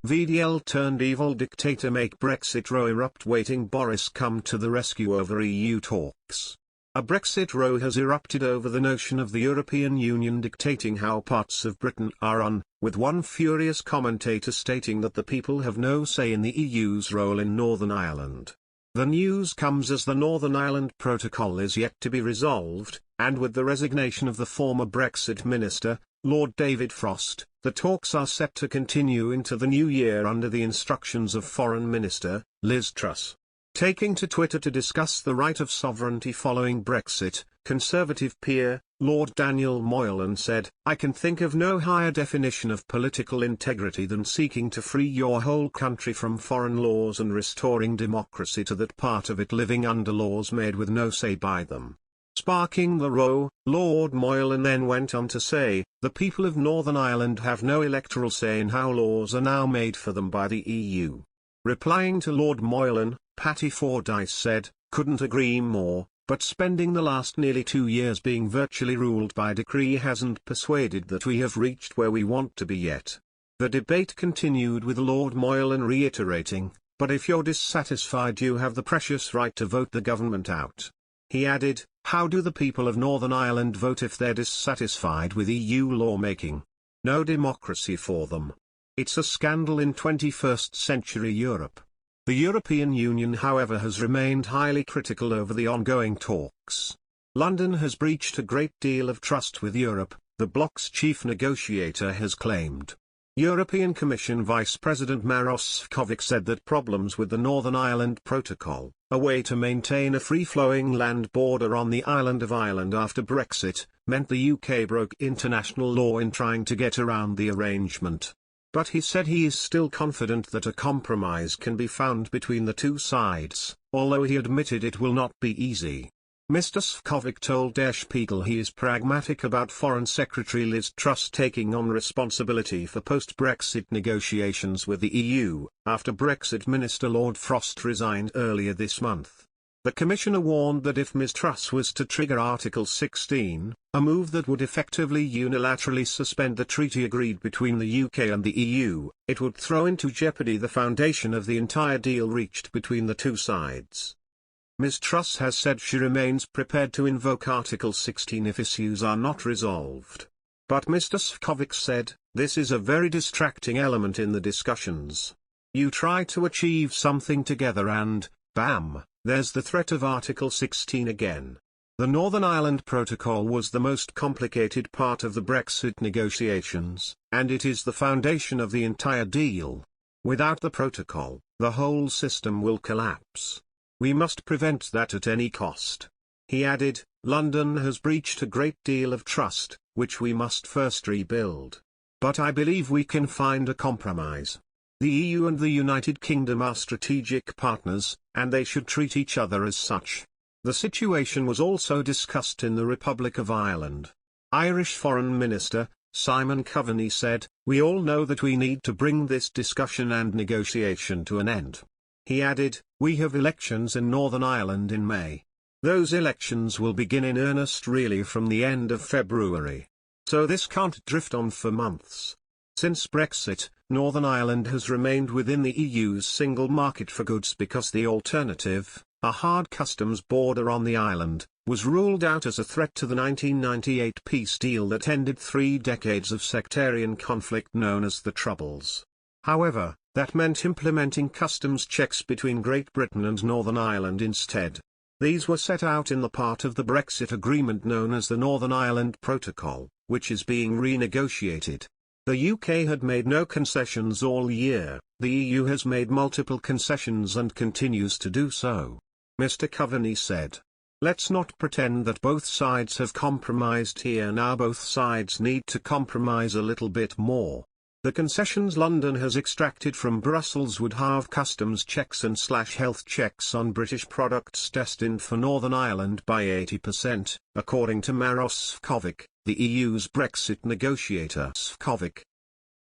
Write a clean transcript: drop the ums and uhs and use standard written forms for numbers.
VDL turned evil dictator make Brexit row erupt, waiting Boris come to the rescue over EU talks. A Brexit row has erupted over the notion of the European Union dictating how parts of Britain are run, with one furious commentator stating that the people have no say in the EU's role in Northern Ireland. The news comes as the Northern Ireland Protocol is yet to be resolved, and with the resignation of the former Brexit minister, Lord David Frost, the talks are set to continue into the new year under the instructions of Foreign Minister, Liz Truss. Taking to Twitter to discuss the right of sovereignty following Brexit, Conservative peer, Lord Daniel Moylan said, "I can think of no higher definition of political integrity than seeking to free your whole country from foreign laws and restoring democracy to that part of it living under laws made with no say by them." Sparking the row, Lord Moylan then went on to say, "The people of Northern Ireland have no electoral say in how laws are now made for them by the EU." Replying to Lord Moylan, Patti Fordyce said, "Couldn't agree more, but spending the last nearly 2 years being virtually ruled by decree hasn't persuaded that we have reached where we want to be yet." The debate continued with Lord Moylan reiterating, "But if you're dissatisfied you have the precious right to vote the government out." He added, "How do the people of Northern Ireland vote if they're dissatisfied with EU lawmaking? No democracy for them. It's a scandal in 21st century Europe." The European Union, however, has remained highly critical over the ongoing talks. London has breached a great deal of trust with Europe, the bloc's chief negotiator has claimed. European Commission Vice President Maros Sefcovic said that problems with the Northern Ireland Protocol, a way to maintain a free-flowing land border on the island of Ireland after Brexit, meant the UK broke international law in trying to get around the arrangement. But he said he is still confident that a compromise can be found between the two sides, although he admitted it will not be easy. Mr. Sefcovic told Der Spiegel he is pragmatic about Foreign Secretary Liz Truss taking on responsibility for post-Brexit negotiations with the EU, after Brexit Minister Lord Frost resigned earlier this month. The Commissioner warned that if Ms Truss was to trigger Article 16, a move that would effectively unilaterally suspend the treaty agreed between the UK and the EU, it would throw into jeopardy the foundation of the entire deal reached between the two sides. Ms Truss has said she remains prepared to invoke Article 16 if issues are not resolved. But Mr Sefcovic said, "This is a very distracting element in the discussions. You try to achieve something together and, bam, there's the threat of Article 16 again." The Northern Ireland Protocol was the most complicated part of the Brexit negotiations, and it is the foundation of the entire deal. Without the protocol, the whole system will collapse. We must prevent that at any cost. He added, "London has breached a great deal of trust, which we must first rebuild. But I believe we can find a compromise. The EU and the United Kingdom are strategic partners, and they should treat each other as such." The situation was also discussed in the Republic of Ireland. Irish Foreign Minister, Simon Coveney said, "We all know that we need to bring this discussion and negotiation to an end." He added, "We have elections in Northern Ireland in May. Those elections will begin in earnest really from the end of February. So this can't drift on for months." Since Brexit, Northern Ireland has remained within the EU's single market for goods because the alternative, a hard customs border on the island, was ruled out as a threat to the 1998 peace deal that ended 3 decades of sectarian conflict known as the Troubles. However, that meant implementing customs checks between Great Britain and Northern Ireland instead. These were set out in the part of the Brexit agreement known as the Northern Ireland Protocol, which is being renegotiated. The UK had made no concessions all year, the EU has made multiple concessions and continues to do so. Mr. Coveney said, "Let's not pretend that both sides have compromised here now, both sides need to compromise a little bit more. The concessions London has extracted from Brussels would halve customs checks and slash health checks on British products destined for Northern Ireland by 80%, according to Maros Sefcovic, the EU's Brexit negotiator. Sefcovic,